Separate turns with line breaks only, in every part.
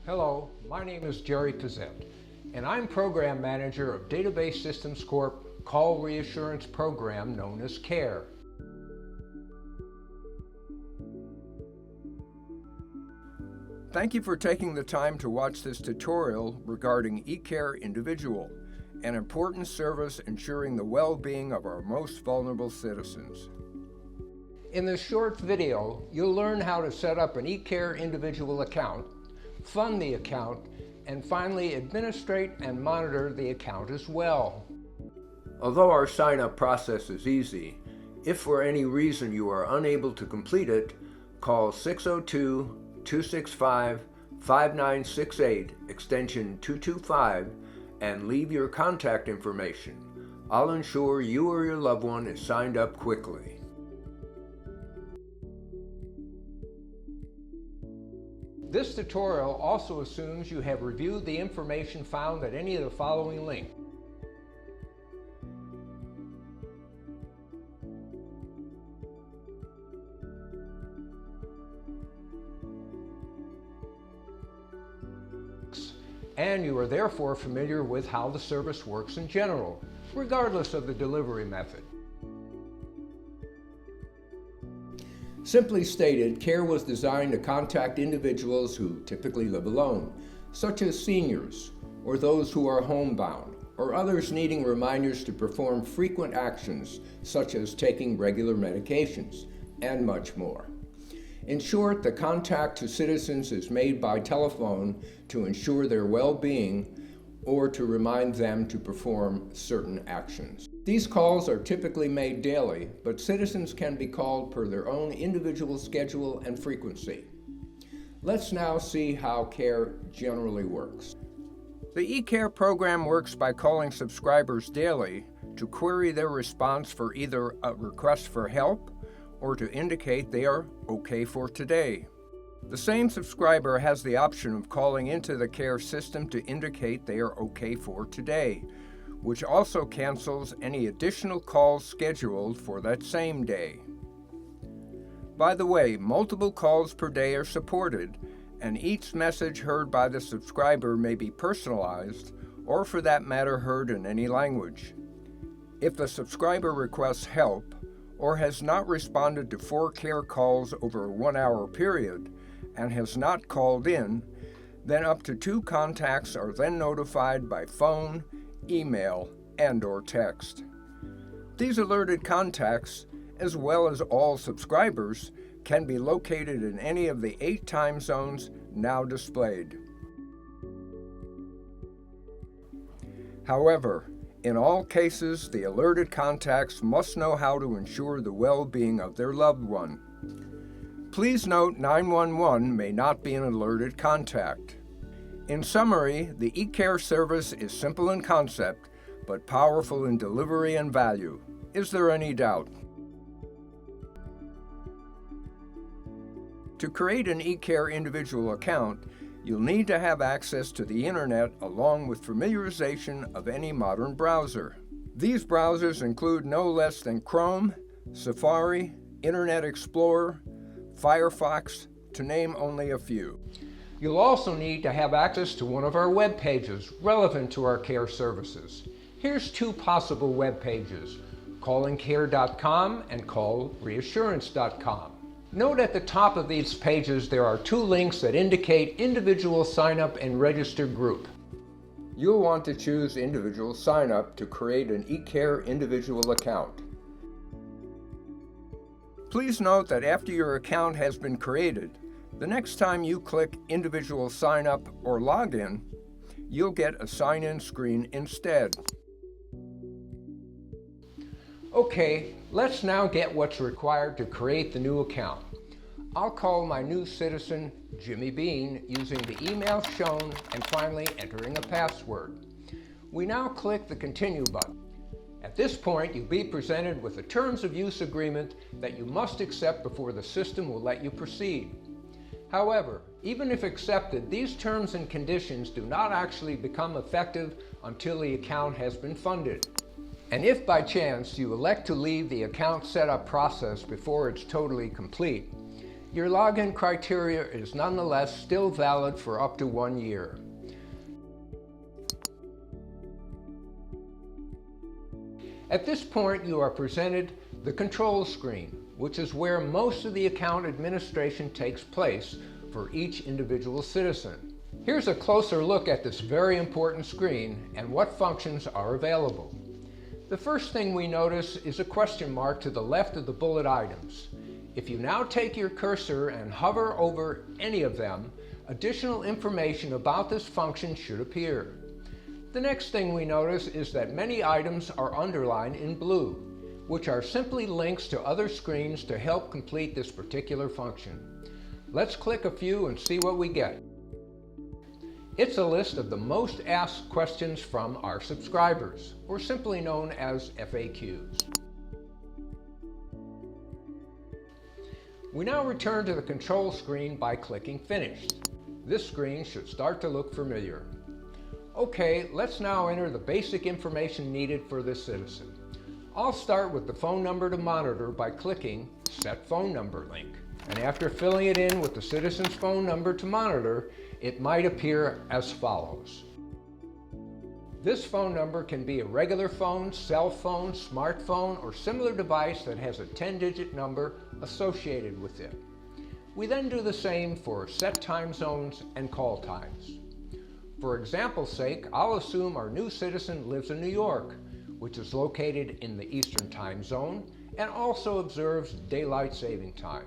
Hello, my name is Jerry Pizzette, and I'm Program Manager of Database Systems Corp. Call Reassurance program known as CARE.
Thank you for taking the time to watch this tutorial regarding eCare Individual, an important service ensuring the well-being of our most vulnerable citizens.
In this short video, you'll learn how to set up an eCare Individual account, fund the account, and finally administrate and monitor the account as well.
Although our sign-up process is easy, if for any reason you are unable to complete it, call 602-265-5968 extension 225 and leave your contact information. I'll ensure you or your loved one is signed up quickly.
This tutorial also assumes you have reviewed the information found at any of the following links. And you are therefore familiar with how the service works in general, regardless of the delivery method.
Simply stated, CARE was designed to contact individuals who typically live alone, such as seniors, or those who are homebound, or others needing reminders to perform frequent actions, such as taking regular medications, and much more. In short, the contact to citizens is made by telephone to ensure their well-being or to remind them to perform certain actions. These calls are typically made daily, but citizens can be called per their own individual schedule and frequency. Let's now see how CARE generally works. The eCare program works by calling subscribers daily to query their response for either a request for help or to indicate they are okay for today. The same subscriber has the option of calling into the CARE system to indicate they are okay for today, which also cancels any additional calls scheduled for that same day. By the way, multiple calls per day are supported, and each message heard by the subscriber may be personalized, or for that matter heard in any language. If the subscriber requests help, or has not responded to 4 CARE calls over a 1-hour period, and has not called in, then up to 2 contacts are then notified by phone, email, and/or text. These alerted contacts, as well as all subscribers, can be located in any of the 8 time zones now displayed. However, in all cases, the alerted contacts must know how to ensure the well-being of their loved one. Please note 911 may not be an alerted contact. In summary, the eCare service is simple in concept, but powerful in delivery and value. Is there any doubt? To create an eCare individual account, you'll need to have access to the internet along with familiarization of any modern browser. These browsers include no less than Chrome, Safari, Internet Explorer, Firefox, to name only a few.
You'll also need to have access to one of our web pages relevant to our CARE services. Here's 2 possible web pages, callingcare.com and callreassurance.com. Note at the top of these pages there are 2 links that indicate individual sign-up and register group.
You'll want to choose individual sign-up to create an eCare individual account. Please note that after your account has been created, the next time you click individual sign-up or login, you'll get a sign-in screen instead.
Okay, let's now get what's required to create the new account. I'll call my new citizen Jimmy Bean using the email shown and finally entering a password. We now click the Continue button. At this point, you'll be presented with a Terms of Use agreement that you must accept before the system will let you proceed. However, even if accepted, these terms and conditions do not actually become effective until the account has been funded. And if by chance you elect to leave the account setup process before it's totally complete, your login criteria is nonetheless still valid for up to 1 year. At this point, you are presented the control screen, which is where most of the account administration takes place for each individual citizen. Here's a closer look at this very important screen and what functions are available. The first thing we notice is a question mark to the left of the bullet items. If you now take your cursor and hover over any of them, additional information about this function should appear. The next thing we notice is that many items are underlined in blue, which are simply links to other screens to help complete this particular function. Let's click a few and see what we get. It's a list of the most asked questions from our subscribers, or simply known as FAQs. We now return to the control screen by clicking Finish. This screen should start to look familiar. Okay, let's now enter the basic information needed for this citizen. I'll start with the phone number to monitor by clicking Set Phone Number link. And after filling it in with the citizen's phone number to monitor, it might appear as follows. This phone number can be a regular phone, cell phone, smartphone, or similar device that has a 10-digit number associated with it. We then do the same for set time zones and call times. For example's sake, I'll assume our new citizen lives in New York, which is located in the Eastern Time Zone and also observes daylight saving time.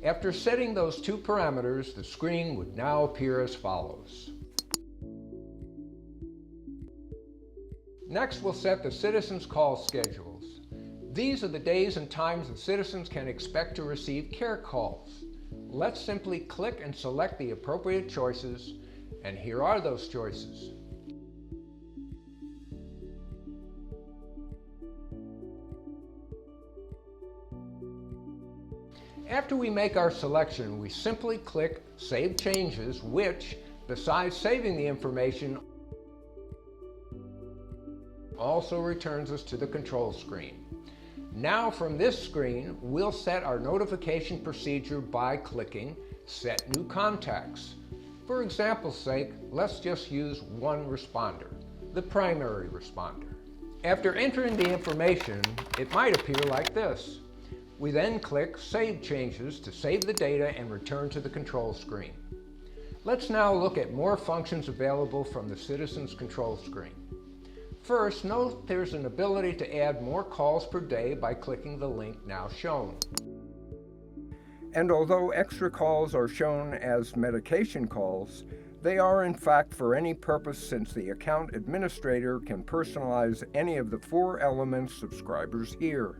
After setting those two parameters, the screen would now appear as follows. Next, we'll set the citizens' call schedules. These are the days and times the citizens can expect to receive care calls. Let's simply click and select the appropriate choices, and here are those choices. After we make our selection, we simply click Save Changes, which, besides saving the information, also returns us to the control screen. Now from this screen, we'll set our notification procedure by clicking Set New Contacts. For example's sake, let's just use one responder, the primary responder. After entering the information, it might appear like this. We then click Save Changes to save the data and return to the control screen. Let's now look at more functions available from the Citizens Control screen. First, note there's an ability to add more calls per day by clicking the link now shown.
And although extra calls are shown as medication calls, they are in fact for any purpose, since the account administrator can personalize any of the 4 elements subscribers hear.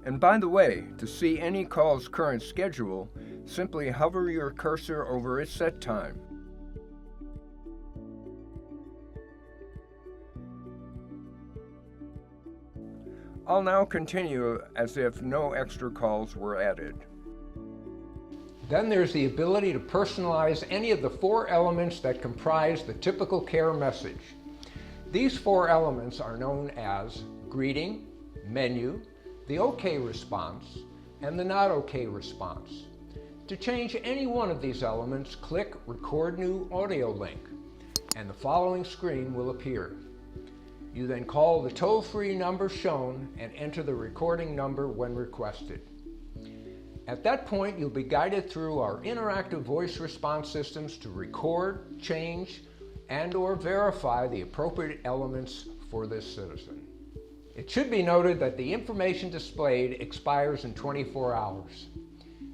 And by the way, to see any call's current schedule, simply hover your cursor over its set time. I'll now continue as if no extra calls were added.
Then there's the ability to personalize any of the 4 elements that comprise the typical care message. These 4 elements are known as greeting, menu, the OK response, and the not OK response. To change any one of these elements, click Record New Audio Link, and the following screen will appear. You then call the toll-free number shown and enter the recording number when requested. At that point, you'll be guided through our interactive voice response systems to record, change, and/or verify the appropriate elements for this citizen. It should be noted that the information displayed expires in 24 hours.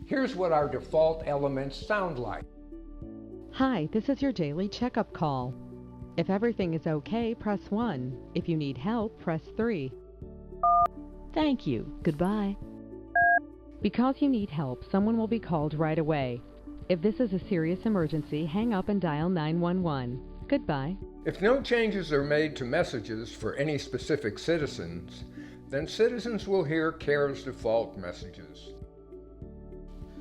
Here's what our default elements sound like.
Hi, this is your daily checkup call. If everything is okay, press 1. If you need help, press 3. Thank you. Goodbye. Because you need help, someone will be called right away. If this is a serious emergency, hang up and dial 911. Goodbye.
If no changes are made to messages for any specific citizens, then citizens will hear CARE's default messages.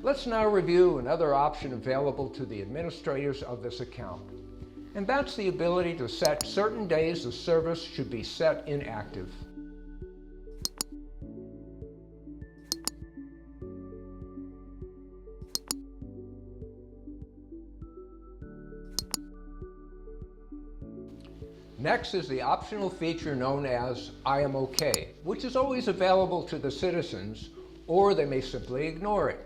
Let's now review another option available to the administrators of this account. and that's the ability to set certain days the service should be set inactive. Next is the optional feature known as I am OK, which is always available to the citizens, or they may simply ignore it.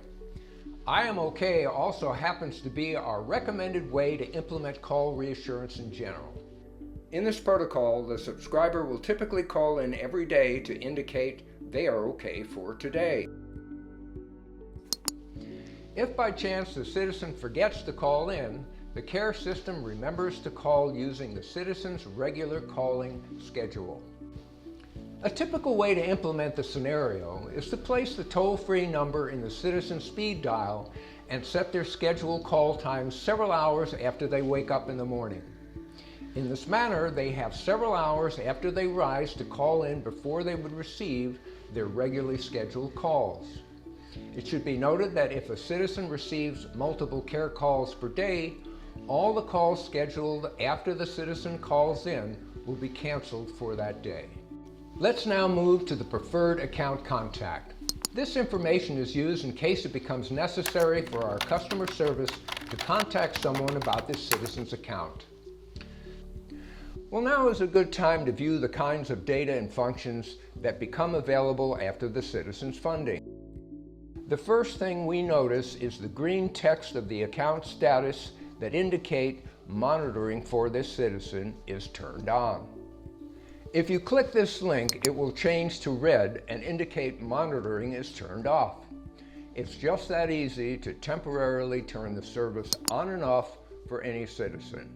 I am OK also happens to be our recommended way to implement call reassurance in general.
In this protocol, the subscriber will typically call in every day to indicate they are okay for today.
If by chance the citizen forgets to call in, the care system remembers to call using the citizen's regular calling schedule. A typical way to implement the scenario is to place the toll-free number in the citizen's speed dial and set their scheduled call times several hours after they wake up in the morning. In this manner, they have several hours after they rise to call in before they would receive their regularly scheduled calls. It should be noted that if a citizen receives multiple care calls per day, all the calls scheduled after the citizen calls in will be canceled for that day. Let's now move to the preferred account contact. This information is used in case it becomes necessary for our customer service to contact someone about this citizen's account. Well, now is a good time to view the kinds of data and functions that become available after the citizen's funding. The first thing we notice is the green text of the account status that indicate monitoring for this citizen is turned on. If you click this link, it will change to red and indicate monitoring is turned off. It's just that easy to temporarily turn the service on and off for any citizen.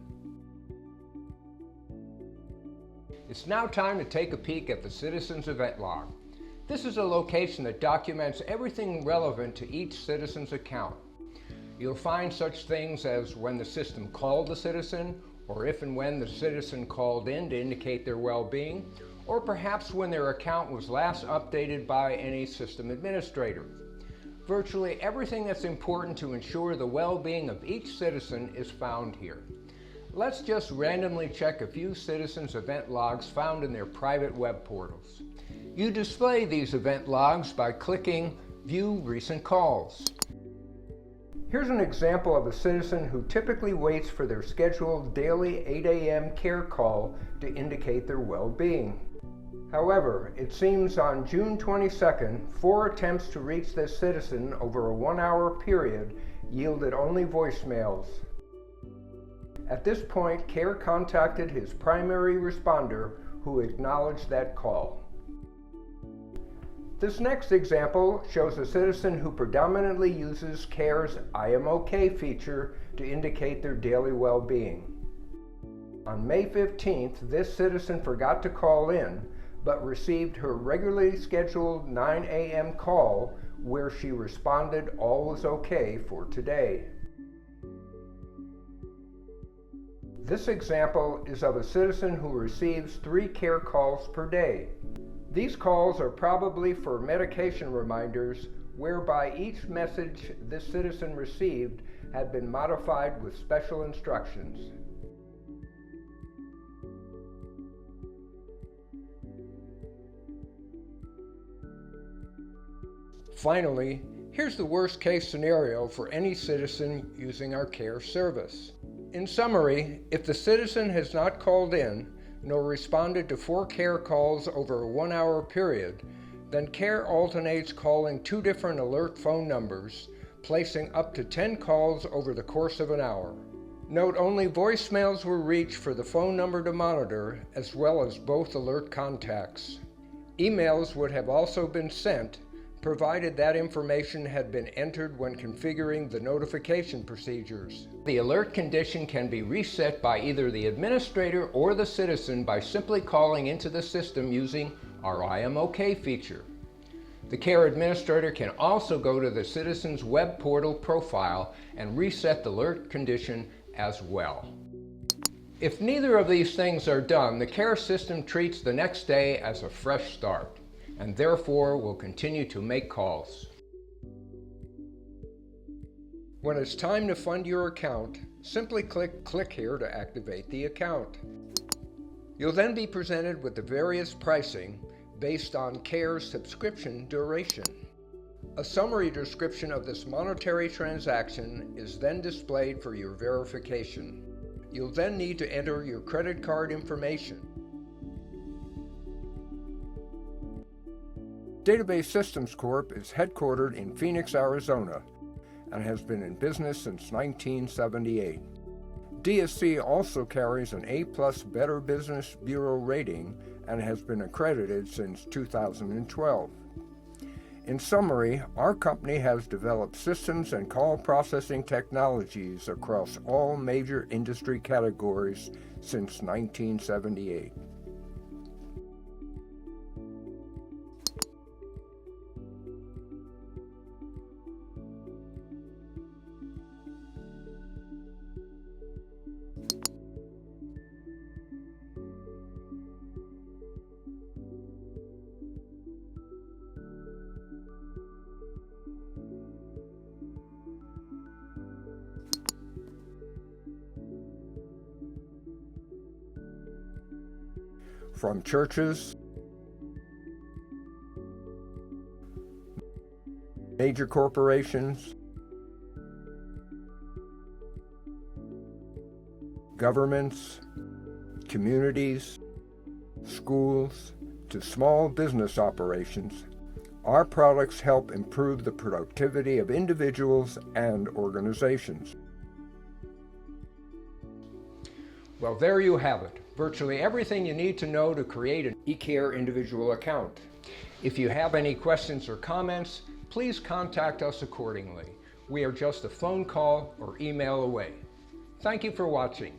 It's now time to take a peek at the Citizen's Event Log. This is a location that documents everything relevant to each citizen's account. You'll find such things as when the system called the citizen, or if and when the citizen called in to indicate their well-being, or perhaps when their account was last updated by any system administrator. Virtually everything that's important to ensure the well-being of each citizen is found here. Let's just randomly check a few citizens' event logs found in their private web portals. You display these event logs by clicking View Recent Calls. Here's an example of a citizen who typically waits for their scheduled daily 8 a.m. care call to indicate their well-being. However, it seems on June 22nd, 4 attempts to reach this citizen over a 1-hour period yielded only voicemails. At this point, CARE contacted his primary responder, who acknowledged that call. This next example shows a citizen who predominantly uses CARE's I am OK feature to indicate their daily well-being. On May 15th, this citizen forgot to call in, but received her regularly scheduled 9 a.m. call where she responded all was okay for today. This example is of a citizen who receives 3 care calls per day. These calls are probably for medication reminders, whereby each message this citizen received had been modified with special instructions. Finally, here's the worst-case scenario for any citizen using our care service. In summary, if the citizen has not called in, nor responded to 4 care calls over a 1-hour period, then CARE alternates calling 2 different alert phone numbers, placing up to 10 calls over the course of an hour. Note only voicemails were reached for the phone number to monitor, as well as both alert contacts. Emails would have also been sent, provided that information had been entered when configuring the notification procedures. The alert condition can be reset by either the administrator or the citizen by simply calling into the system using our I am OK feature. The CARE administrator can also go to the citizen's web portal profile and reset the alert condition as well. If neither of these things are done, the CARE system treats the next day as a fresh start, and therefore will continue to make calls. When it's time to fund your account, Simply click here to activate the account. You'll then be presented with the various pricing based on CARE's subscription duration. A summary description of this monetary transaction is then displayed for your verification. You'll then need to enter your credit card information. Database Systems Corp. Is headquartered in Phoenix, Arizona, and has been in business since 1978. DSC also carries an A+ Better Business Bureau rating and has been accredited since 2012. In summary, our company has developed systems and call processing technologies across all major industry categories since 1978. From churches, major corporations, governments, communities, schools, to small business operations, our products help improve the productivity of individuals and organizations. Well, there you have it. Virtually everything you need to know to create an eCare individual account. If you have any questions or comments, please contact us accordingly. We are just a phone call or email away. Thank you for watching.